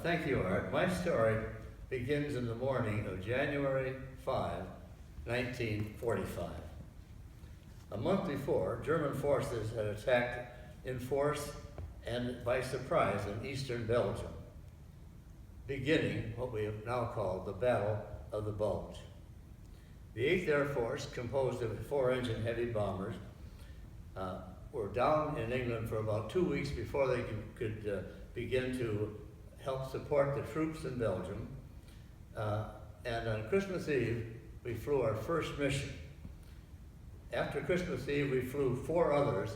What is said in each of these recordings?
Thank you, Art. My story begins in the morning of January 5, 1945. A month before, German forces had attacked in force and by surprise in eastern Belgium, beginning what we have now called the Battle of the Bulge. The 8th Air Force, composed of 4-engine heavy bombers, were down in England for about 2 weeks before they could begin to help support the troops in Belgium. And on Christmas Eve, we flew our first mission. After Christmas Eve, we flew 4 others,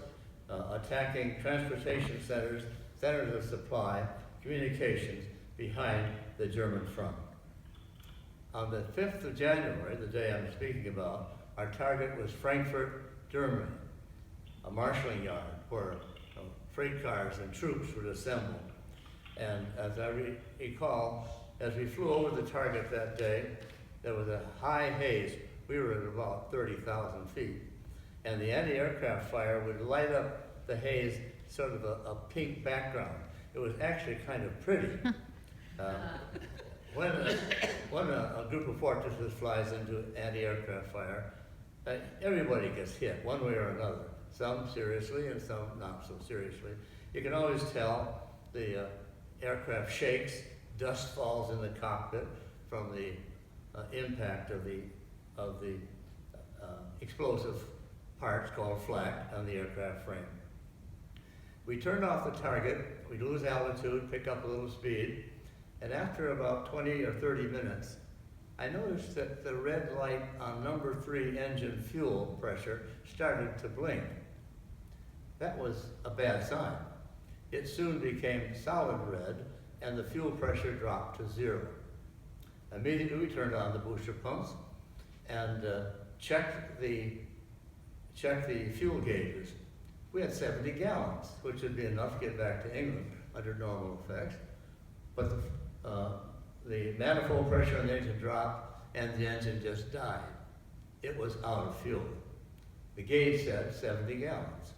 attacking transportation centers, centers of supply, communications behind the German front. On the 5th of January, the day I'm speaking about, our target was Frankfurt, Germany, a marshalling yard where freight cars and troops would assemble. And as I recall, as we flew over the target that day, there was a high haze. We were at about 30,000 feet. And the anti-aircraft fire would light up the haze, sort of a pink background. It was actually kind of pretty. When a group of fortresses flies into anti-aircraft fire, everybody gets hit one way or another. Some seriously and some not so seriously. You can always tell the aircraft shakes, dust falls in the cockpit from the impact of the explosive parts called flak on the aircraft frame. We turned off the target, we lose altitude, pick up a little speed, and after about 20 or 30 minutes, I noticed that the red light on number 3 engine fuel pressure started to blink. That was a bad sign. It soon became solid red, and the fuel pressure dropped to 0. Immediately we turned on the booster pumps and checked the fuel gauges. We had 70 gallons, which would be enough to get back to England under normal effects. But the manifold pressure on the engine dropped, and the engine just died. It was out of fuel. The gauge said 70 gallons.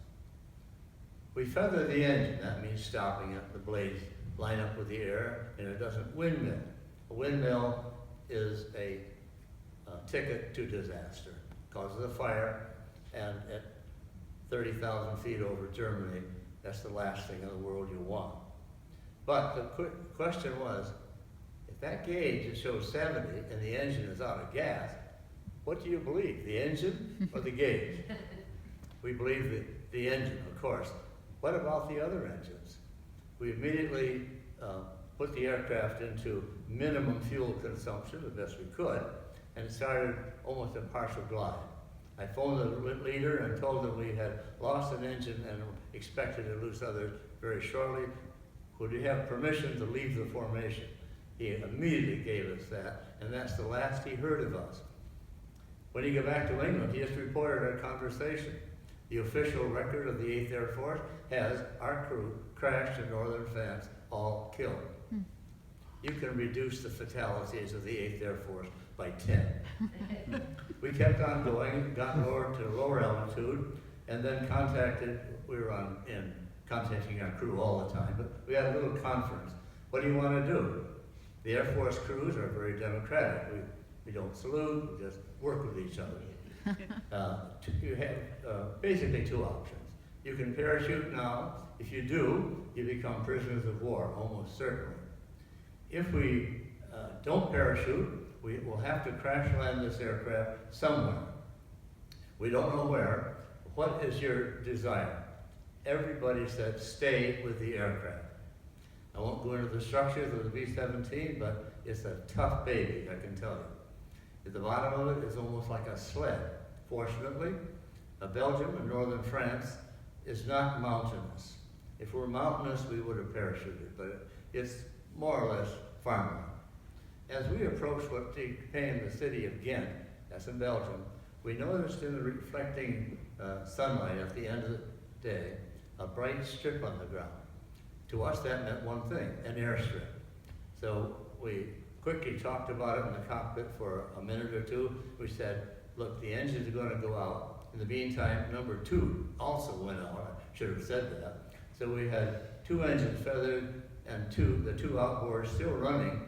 We feather the engine. That means stopping it. The blades line up with the air, and it doesn't windmill. A windmill is a ticket to disaster. Causes a fire, and at 30,000 feet over Germany, that's the last thing in the world you want. But the question was, if that gauge shows 70 and the engine is out of gas, what do you believe, the engine or the gauge? We believe the engine, of course. What about the other engines? We immediately put the aircraft into minimum fuel consumption the best we could, and started almost a partial glide. I phoned the leader and told him we had lost an engine and expected to lose others very shortly. Would we have permission to leave the formation? He immediately gave us that, and that's the last he heard of us. When he got back to England, he just reported our conversation. The official record of the 8th Air Force has our crew crashed in northern France, all killed. You can reduce the fatalities of the 8th Air Force by 10. We kept on going, got lower to lower altitude, and then we were contacting our crew all the time, but we had a little conference. What do you want to do? The Air Force crews are very democratic. We don't salute, we just work with each other. You have basically 2 options. You can parachute now. If you do, you become prisoners of war, almost certainly. If we don't parachute, we will have to crash land this aircraft somewhere. We don't know where. What is your desire? Everybody said, stay with the aircraft. I won't go into the structures of the B-17, but it's a tough baby, I can tell you. At the bottom of it is almost like a sled. Fortunately, Belgium and northern France is not mountainous. If we're mountainous, we would have parachuted, but it's more or less farmland. As we approached what became the city of Ghent, that's in Belgium, we noticed in the reflecting sunlight at the end of the day, a bright strip on the ground. To us, that meant one thing, an airstrip. So we quickly talked about it in the cockpit for a minute or 2. We said, look, the engines are going to go out. In the meantime, number 2 also went out. I should have said that. So we had 2 engines feathered, and the two outboards still running,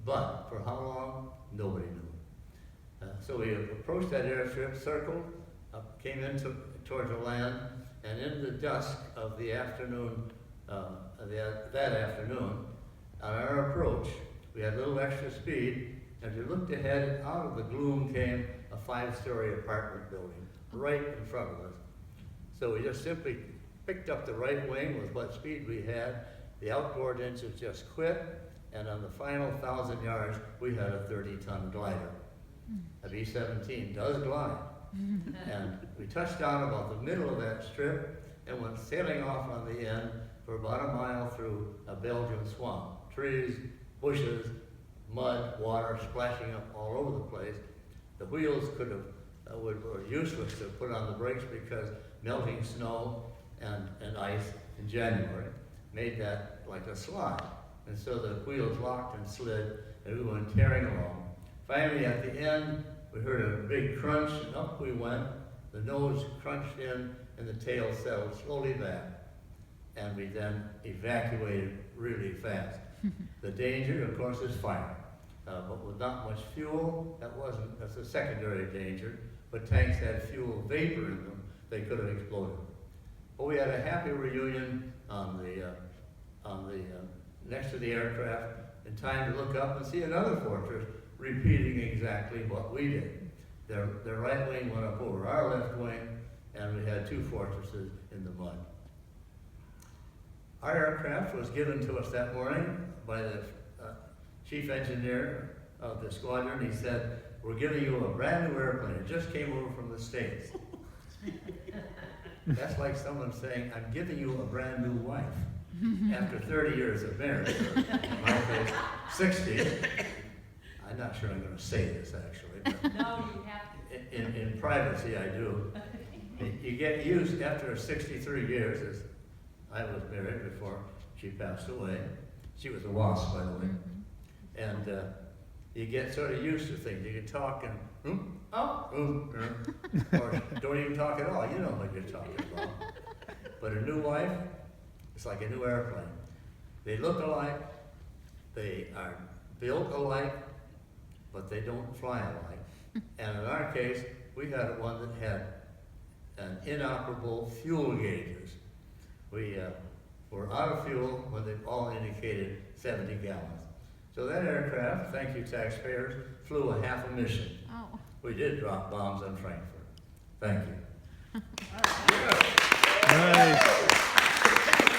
but for how long, nobody knew. So we approached that airstrip, circled, came in towards the land, and in the dusk of the afternoon, that afternoon, on our approach, we had a little extra speed, and as we looked ahead, out of the gloom came a 5-story apartment building right in front of us. So we just simply picked up the right wing with what speed we had. The outboard engines just quit, and on the final 1,000 yards, we had a 30-ton glider. A B-17 does glide. And we touched down about the middle of that strip and went sailing off on the end for about a mile through a Belgian swamp. Trees, bushes, mud, water splashing up all over the place. The wheels were useless to put on the brakes because melting snow and ice in January made that like a slide. And so the wheels locked and slid, and we went tearing along. Finally, at the end, we heard a big crunch, and up we went. The nose crunched in, and the tail settled slowly back. And we then evacuated really fast. The danger, of course, is fire. But with not much fuel, that's a secondary danger. But tanks had fuel vapor in them, they could have exploded. But we had a happy reunion on the next to the aircraft, in time to look up and see another fortress repeating exactly what we did. Their right wing went up over our left wing, and we had 2 fortresses in the mud. Our aircraft was given to us that morning by the chief engineer of the squadron. He said, "We're giving you a brand new airplane. It just came over from the States." That's like someone saying, "I'm giving you a brand new wife." After 30 years of marriage, or in my case, 60. I'm not sure I'm going to say this actually, but No, you have to. in privacy I do. You get used after 63 years, as I was married before she passed away. She was a WASP, by the way. And you get sort of used to things. You can talk and, or don't even talk at all. You know what you're talking about. But a new wife, it's like a new airplane. They look alike, they are built alike, but they don't fly alike. And in our case, we had one that had an inoperable fuel gauges. We were out of fuel when they all indicated 70 gallons. So that aircraft, thank you taxpayers, flew a half a mission. Oh. We did drop bombs on Frankfurt. Thank you. Nice.